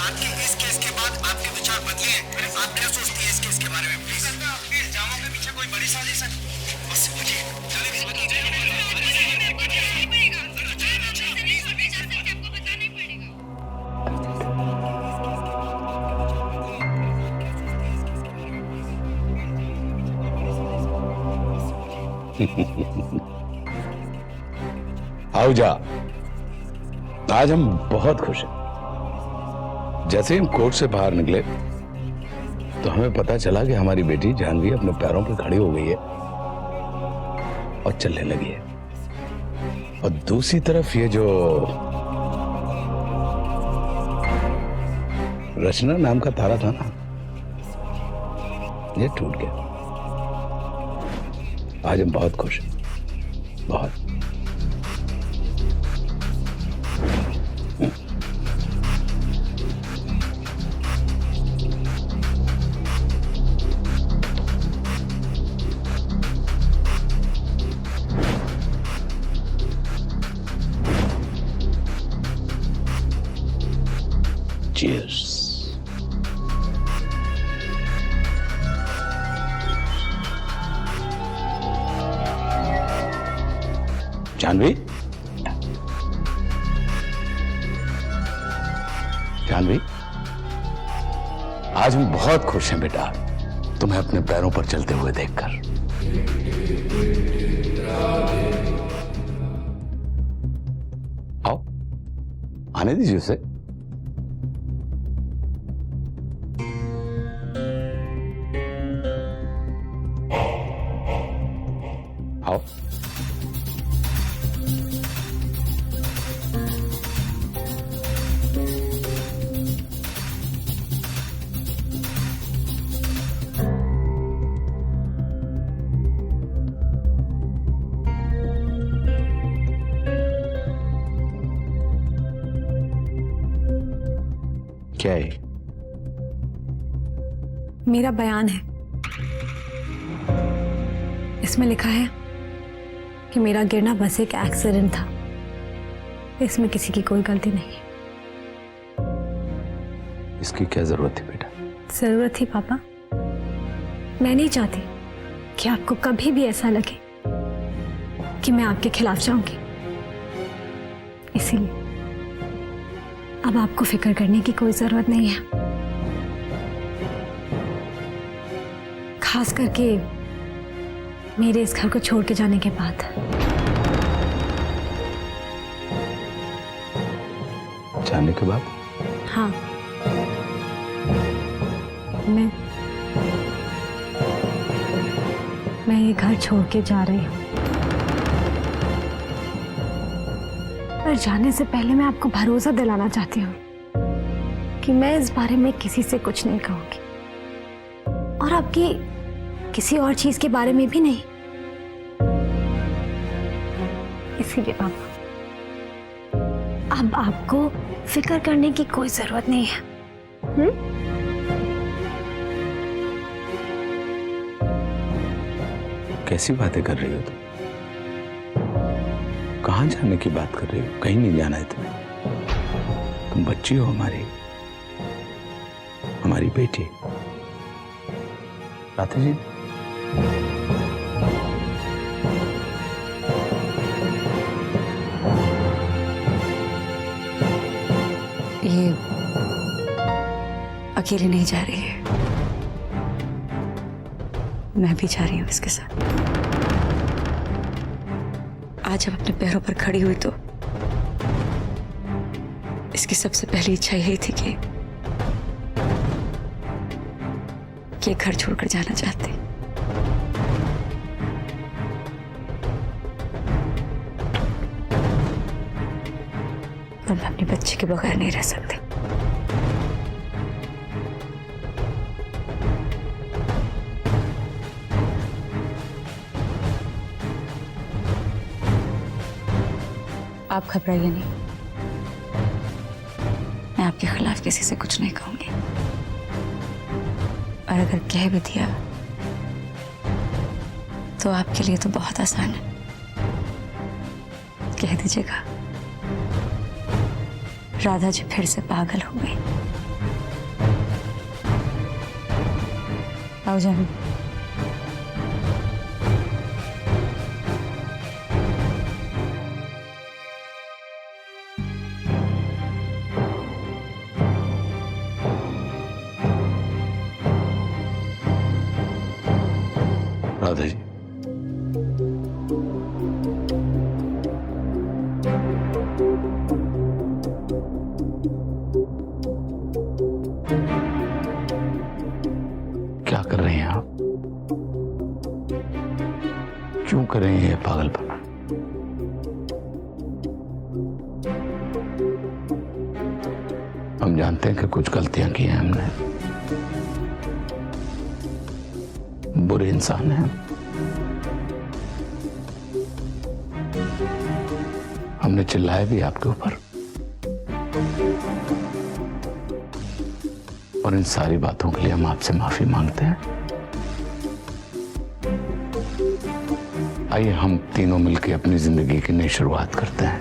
सिद्धार्थ के इस केस के बाद आपके विचार बदले हैं। आप क्या सोचती हैं इस केस के बारे में? प्लीज आपके इल्जामों के पीछे कोई बड़ी साजिश है? बस मुझे आओ जा। आज हम बहुत खुश हैं। जैसे ही हम कोर्ट से बाहर निकले तो हमें पता चला कि हमारी बेटी जानवी अपने पैरों पर खड़ी हो गई है और चलने लगी है। और दूसरी तरफ ये जो रचना नाम का तारा था ना, ये टूट गया। आज हम बहुत खुश हैं, बहुत। Cheers. जानवी, जानवी, आज हम बहुत खुश हैं बेटा, तुम्हें अपने पैरों पर चलते हुए देखकर। आओ, आने दीजिए उसे। आओ। क्या है? मेरा बयान है। इसमें लिखा है कि मेरा गिरना बस एक एक्सीडेंट था, इसमें किसी की कोई गलती नहीं है। इसकी क्या जरूरत थी बेटा? जरूरत थी पापा। मैं नहीं चाहती कि आपको कभी भी ऐसा लगे कि मैं आपके खिलाफ जाऊंगी। इसीलिए अब आपको फिक्र करने की कोई जरूरत नहीं है, खास करके मेरे इस घर को छोड़ के जाने के बाद। जाने के बाद? हाँ, मैं ये घर छोड़ के जा रही हूँ। पर जाने से पहले मैं आपको भरोसा दिलाना चाहती हूँ कि मैं इस बारे में किसी से कुछ नहीं कहूंगी, और आपकी किसी और चीज के बारे में भी नहीं। इसीलिए पापा, अब आपको फिक्र करने की कोई जरूरत नहीं है। कैसी बातें कर रही हो तुम? कहाँ जाने की बात कर रही हो? कहीं नहीं जाना है तुम्हें। तुम बच्ची हो हमारी, हमारी बेटी। राधे जी, ये अकेले नहीं जा रही है, मैं भी जा रही हूँ इसके साथ। आज जब अपने पैरों पर खड़ी हुई तो इसकी सबसे पहली इच्छा यही थी कि ये घर छोड़कर जाना चाहती। और मैं अपने बच्चे के बगैर नहीं रह सकती। आप घबराइए नहीं, मैं आपके खिलाफ किसी से कुछ नहीं कहूंगी, और अगर कह भी दिया तो आपके लिए तो बहुत आसान है। कह दीजिएगा राधा जी फिर से पागल हो गई। आओ जान। राधा जी, क्या कर रही हैं आप? क्यों कर रही हैं ये पागलपन? हम जानते हैं कि कुछ गलतियां की हैं हमने, बुरे इंसान हैं, हमने चिल्लाया भी आपके ऊपर, और इन सारी बातों के लिए हम आपसे माफी मांगते हैं। आइए हम तीनों मिलकर अपनी जिंदगी की नई शुरुआत करते हैं।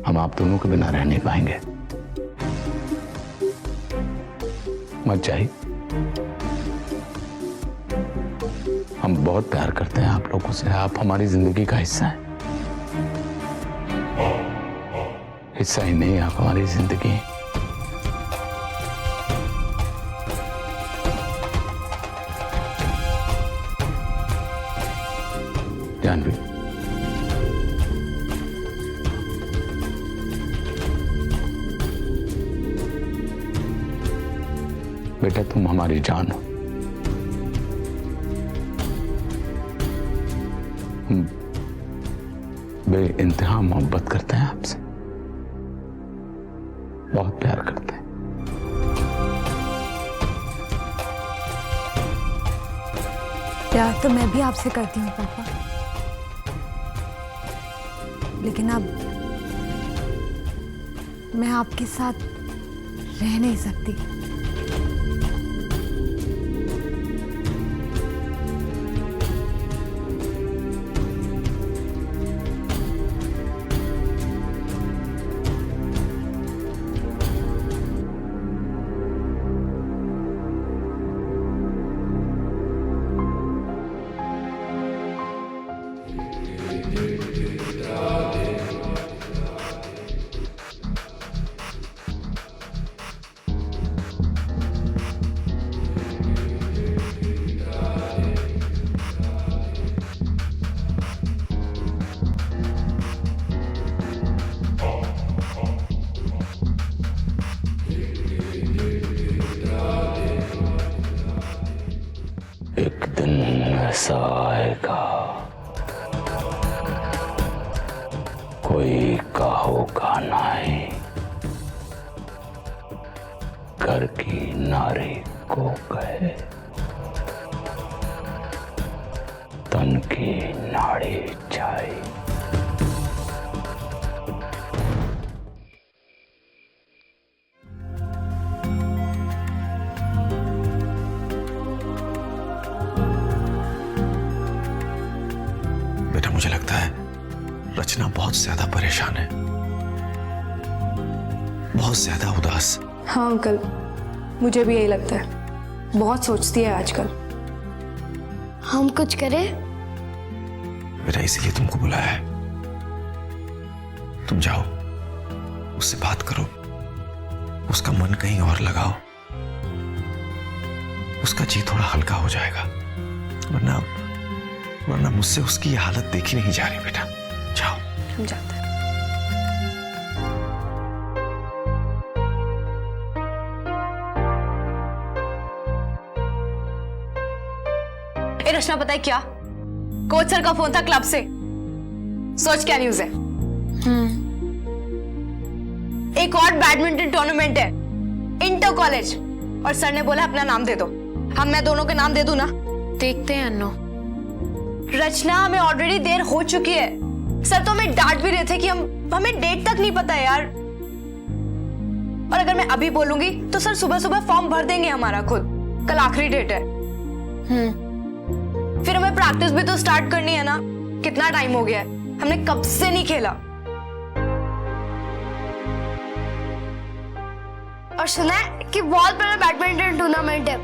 हम आप दोनों के बिना रह नहीं पाएंगे। मत जाइए, हम बहुत प्यार करते हैं आप लोगों से। आप हमारी जिंदगी का हिस्सा हैं। हिस्सा ही नहीं, आप हमारी जिंदगी हैं। जानवी, बेटा तुम हमारी जान हो। हम बेइंतहा मोहब्बत करते हैं आपसे, बहुत प्यार करते हैं। प्यार तो मैं भी आपसे करती हूँ पापा, लेकिन अब मैं आपके साथ रह नहीं सकती। एक दिन ऐसा आएगा, कोई कहो का नहीं, घर की नारी को कहे तन की नाड़ी चाहिए। बेटा मुझे लगता है रचना बहुत ज्यादा परेशान है, बहुत ज्यादा उदास। हाँ अंकल, मुझे भी यही लगता है, बहुत सोचती है आजकल। हम कुछ करें? बेटा इसलिए तुमको बुलाया है, तुम जाओ उससे बात करो, उसका मन कहीं और लगाओ, उसका जी थोड़ा हल्का हो जाएगा। वरना मुझसे उसकी ये हालत देखी नहीं जा रही। बेटा जाओ। हम जाते हैं। रचना पता है क्या, कोच सर का फोन था क्लब से। सोच क्या न्यूज है। एक और बैडमिंटन टूर्नामेंट है इंटर कॉलेज, और सर ने बोला अपना नाम दे दो। मैं दोनों के नाम दे दूं ना? देखते हैं अन्नो। रचना हमें ऑलरेडी देर हो चुकी है। सर तो हमें डांट भी रहे थे कि हमें डेट तक नहीं पता है यार। और अगर मैं अभी बोलूंगी तो सर सुबह सुबह फॉर्म भर देंगे हमारा खुद। कल आखिरी डेट है। फिर हमें प्रैक्टिस भी तो स्टार्ट करनी है ना। कितना टाइम हो गया है, हमने कब से नहीं खेला। और सुना है कि बहुत बड़ा बैडमिंटन टूर्नामेंट है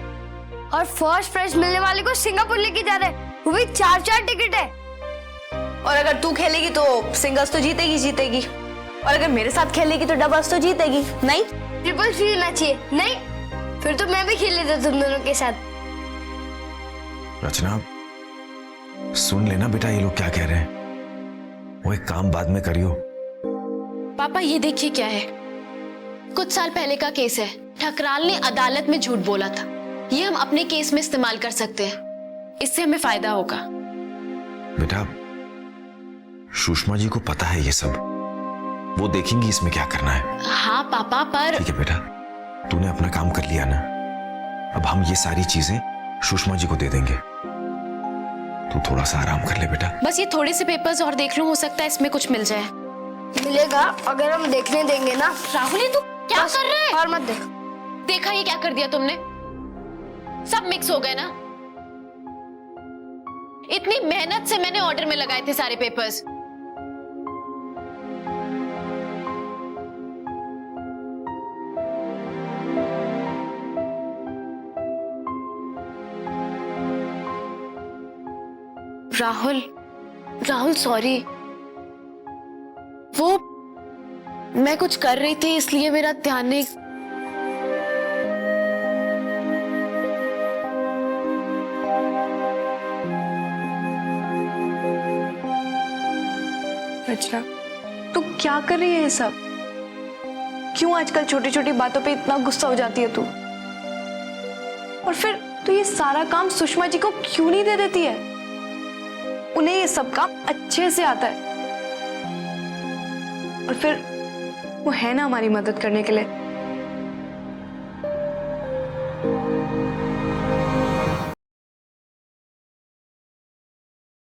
और फर्स्ट प्राइज मिलने वाले को सिंगापुर लेके जा रहे हैं, वो भी 4-4 टिकट है। और अगर तू खेलेगी तो सिंगल्स तो जीतेगी और अगर मेरे साथ खेलेगी तो डबल्स तो जीतेगी। नहीं ट्रिपल खेलना चाहिए। नहीं फिर तो मैं भी खेल लेता तुम दोनों के साथ। रचना सुन लेना बेटा, ये लोग क्या कह रहे हैं। वो एक काम बाद में करियो। पापा ये देखिए क्या है, कुछ साल पहले का केस है। ठकराल ने अदालत में झूठ बोला था, ये हम अपने केस में इस्तेमाल कर सकते हैं, इससे हमें फायदा होगा। बेटा सुषमा जी को पता है ये सब, वो देखेंगी इसमें क्या करना है। हाँ पापा, पर ठीक है बेटा, तूने अपना काम कर लिया ना, अब हम ये सारी चीजें सुषमा जी को दे देंगे। तू थोड़ा सा आराम कर ले बेटा। बस ये थोड़े से पेपर्स और देख लूं, हो सकता है इसमें कुछ मिल जाए। मिलेगा अगर हम देखने देंगे ना। राहुल ये तू क्या कर रहे हैं? और मत देख। देखा ये क्या कर दिया तुमने, सब मिक्स हो गए ना। इतनी मेहनत से मैंने ऑर्डर में लगाए थे सारे पेपर्स। राहुल सॉरी, वो मैं कुछ कर रही थी इसलिए मेरा ध्यान नहीं। रचना तू क्या कर रही है ये सब? क्यों आजकल छोटी छोटी बातों पे इतना गुस्सा हो जाती है तू? और फिर तू ये सारा काम सुषमा जी को क्यों नहीं दे देती है? उन्हें ये सब काम अच्छे से आता है और फिर वो है ना हमारी मदद करने के लिए।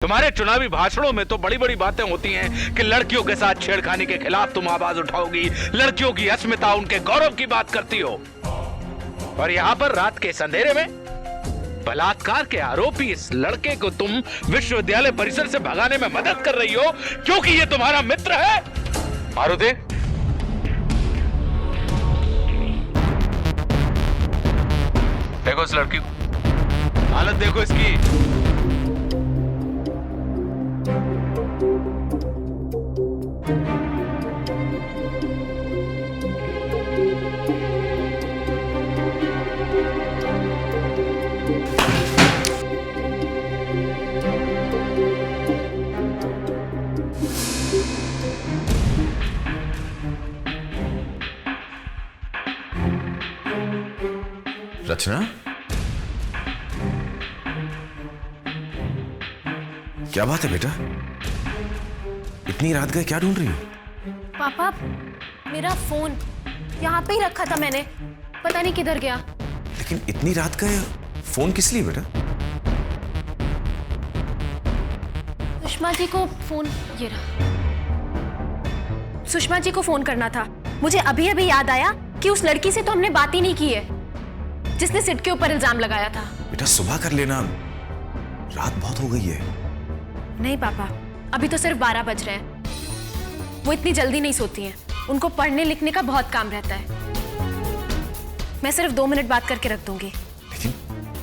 तुम्हारे चुनावी भाषणों में तो बड़ी बड़ी बातें होती हैं कि लड़कियों के साथ छेड़खानी के खिलाफ तुम आवाज उठाओगी, लड़कियों की अस्मिता, उनके गौरव की बात करती हो, और यहाँ पर रात के अंधेरे में बलात्कार के आरोपी इस लड़के को तुम विश्वविद्यालय परिसर से भगाने में मदद कर रही हो क्योंकि ये तुम्हारा मित्र है। मारुति, देखो इस लड़की को, हालत देखो इसकी। रचना क्या बात है बेटा, इतनी रात गए क्या ढूंढ रही हो? पापा मेरा फोन यहाँ पे ही रखा था मैंने, पता नहीं किधर गया। लेकिन इतनी रात गए फोन किस लिए बेटा? सुषमा जी को फोन, ये रहा। सुषमा जी को फोन करना था। मुझे अभी अभी याद आया कि उस लड़की से तो हमने बात ही नहीं की है जिसने सिड के ऊपर इल्जाम लगाया था। बेटा सुबह कर लेना, रात बहुत हो गई है। नहीं पापा, अभी तो सिर्फ 12 बज रहे हैं। वो इतनी जल्दी नहीं सोती हैं, उनको पढ़ने लिखने का बहुत काम रहता है। मैं सिर्फ 2 मिनट बात करके रख दूंगी। लेकिन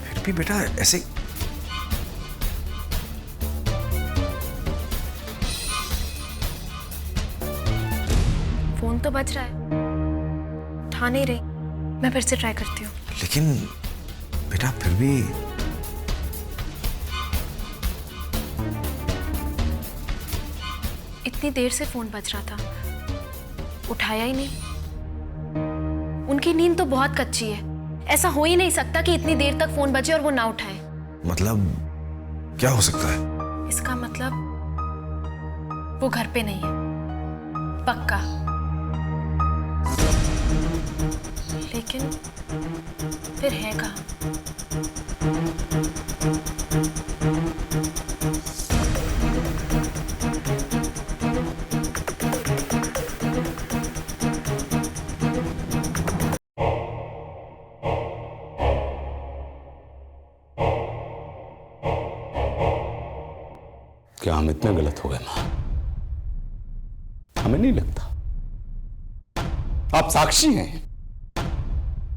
फिर भी बेटा ऐसे फोन तो बज रहा है, उठा नहीं रही। मैं फिर से ट्राई करती हूँ। लेकिन बेटा फिर भी इतनी देर से फोन बज रहा था, उठाया ही नहीं। उनकी नींद तो बहुत कच्ची है, ऐसा हो ही नहीं सकता कि इतनी देर तक फोन बजे और वो ना उठाए। मतलब क्या हो सकता है? इसका मतलब वो घर पे नहीं है, पक्का। लेकिन फिर है कहाँ? क्या हम इतने गलत हो गए मां? हमें नहीं लगता। आप साक्षी हैं,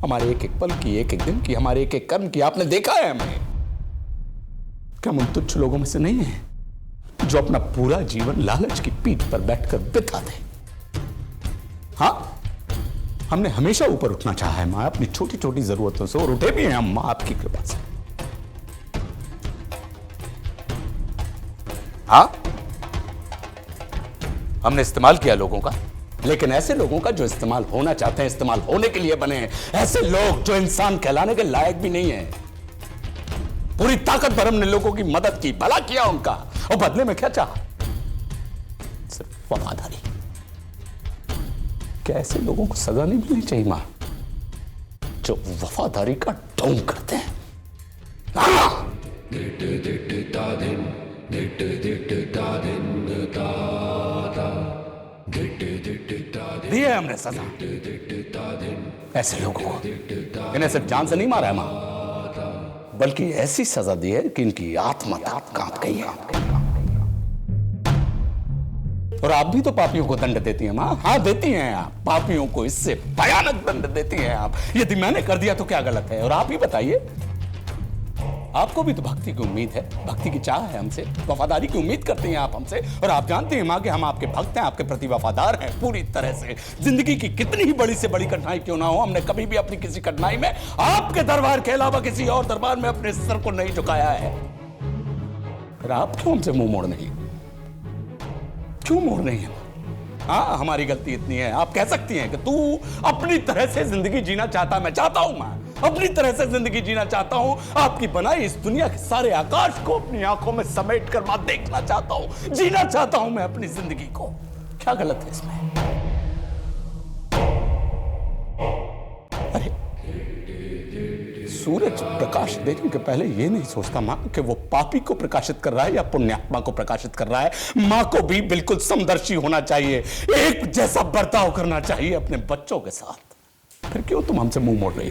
हमारे एक एक पल की, एक एक दिन की, हमारे एक एक कर्म की आपने देखा है हमें। क्या हम उन तुच्छ लोगों में से नहीं है जो अपना पूरा जीवन लालच की पीठ पर बैठकर बिता दे? हाँ, हमने हमेशा ऊपर उठना चाहा है मां, अपनी छोटी छोटी जरूरतों से, और उठे भी हैं हम मां आपकी कृपा से। हाँ, हमने इस्तेमाल किया लोगों का, लेकिन ऐसे लोगों का जो इस्तेमाल होना चाहते हैं, इस्तेमाल होने के लिए बने हैं। ऐसे लोग जो इंसान कहलाने के लायक भी नहीं है। पूरी ताकत भर हमने लोगों की मदद की, भला किया उनका, और बदले में क्या चाहा? सिर्फ वफादारी। क्या ऐसे लोगों को सजा नहीं मिलनी चाहिए मां, जो वफादारी का ढोंग करते हैं? दी है हमने सजा ऐसे लोगों को। इन्हें सिर्फ जान से नहीं मारा है मां, बल्कि ऐसी सजा दी है कि इनकी आत्मा तक कांप गई है। और आप भी तो पापियों को दंड देती हैं मां। हाँ, देती हैं आप पापियों को, इससे भयानक दंड देती हैं आप। यदि मैंने कर दिया तो क्या गलत है? और आप ही बताइए, आपको भी तो भक्ति की उम्मीद है, भक्ति की चाह है हमसे, वफादारी की उम्मीद करते हैं आप हमसे। और आप जानते हैं मां कि हम आपके भक्त हैं, आपके प्रति वफादार हैं पूरी तरह से। जिंदगी की कितनी ही बड़ी से बड़ी कठिनाई क्यों ना हो, हमने कभी भी अपनी किसी कठिनाई में आपके दरबार के अलावा किसी और दरबार में अपने सर को नहीं झुकाया है। फिर आप क्यों हमसे मुंह मोड़ नहीं, क्यों मोड़ रही है? हाँ, हमारी गलती इतनी है, आप कह सकती हैं कि तू अपनी तरह से जिंदगी जीना चाहता, मैं चाहता हूं, मैं अपनी तरह से जिंदगी जीना चाहता हूं। आपकी बनाई इस दुनिया के सारे आकाश को अपनी आंखों में समेट कर मैं देखना चाहता हूं, जीना चाहता हूं मैं अपनी जिंदगी को। क्या गलत है इसमें? अरे, सूरज प्रकाश देने के पहले ये नहीं सोचता मां कि वो पापी को प्रकाशित कर रहा है या पुण्यात्मा को प्रकाशित कर रहा है। मां को भी बिल्कुल समदर्शी होना चाहिए, एक जैसा बर्ताव करना चाहिए अपने बच्चों के साथ। फिर क्यों तुम हमसे मुंह मोड़ रही?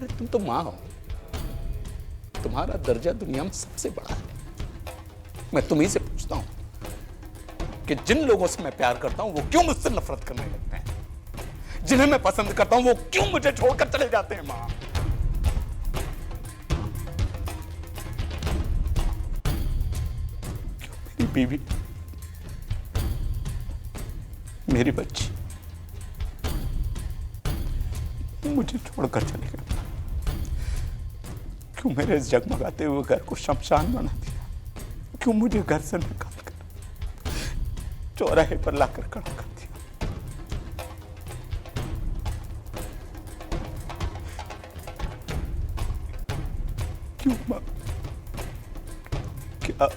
तुम तो मां हो, तुम्हारा दर्जा दुनिया में सबसे बड़ा है। मैं तुम्ही से पूछता हूं कि जिन लोगों से मैं प्यार करता हूं वो क्यों मुझसे नफरत करने लगते हैं? जिन्हें मैं पसंद करता हूं वो क्यों मुझे छोड़कर चले जाते हैं मां? क्यों मेरी बीवी, मेरी बच्ची मुझे छोड़कर चले गए? क्यों मेरे इस जगमगाते हुए घर को शमशान बना दिया? क्यों मुझे घर से निकाल कर चौराहे पर लाकर खड़ा कर दिया? क्यों मां? क्या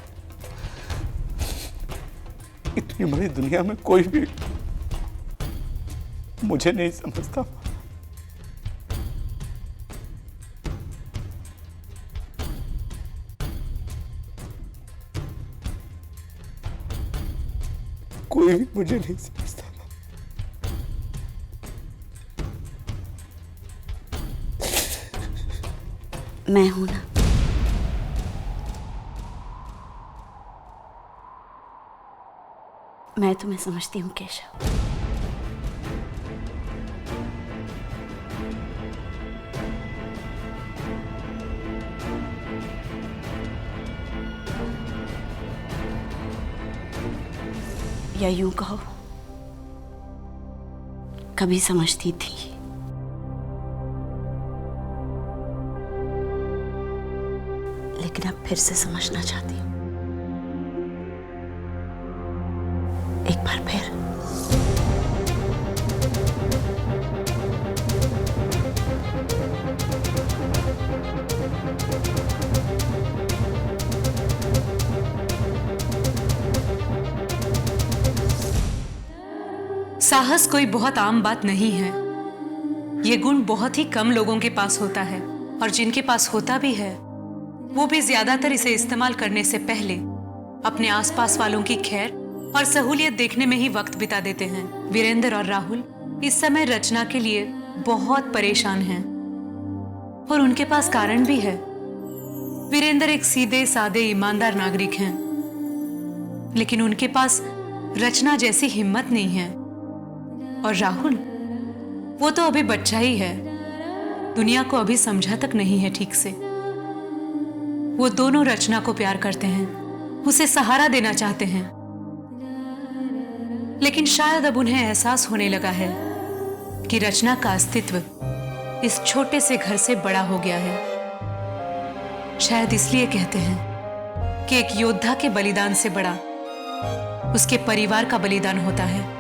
इतनी बड़ी दुनिया में कोई भी मुझे नहीं समझता? कोई भी मुझे नहीं समझता। मैं हूं ना। मैं तुम्हें समझती हूँ केशव। या यूं कहो, कभी समझती थी, लेकिन अब फिर से समझना चाहती हूं, एक बार फिर। साहस कोई बहुत आम बात नहीं है। ये गुण बहुत ही कम लोगों के पास होता है, और जिनके पास होता भी है वो भी ज्यादातर इसे इस्तेमाल करने से पहले अपने आसपास वालों की खैर और सहूलियत देखने में ही वक्त बिता देते हैं। वीरेंद्र और राहुल इस समय रचना के लिए बहुत परेशान हैं, और उनके पास कारण भी है। वीरेंद्र एक सीधे सादे ईमानदार नागरिक हैं, लेकिन उनके पास रचना जैसी हिम्मत नहीं है। और राहुल, वो तो अभी बच्चा ही है, दुनिया को अभी समझा तक नहीं है ठीक से। वो दोनों रचना को प्यार करते हैं, उसे सहारा देना चाहते हैं, लेकिन शायद अब उन्हें एहसास होने लगा है कि रचना का अस्तित्व इस छोटे से घर से बड़ा हो गया है। शायद इसलिए कहते हैं कि एक योद्धा के बलिदान से बड़ा उसके परिवार का बलिदान होता है।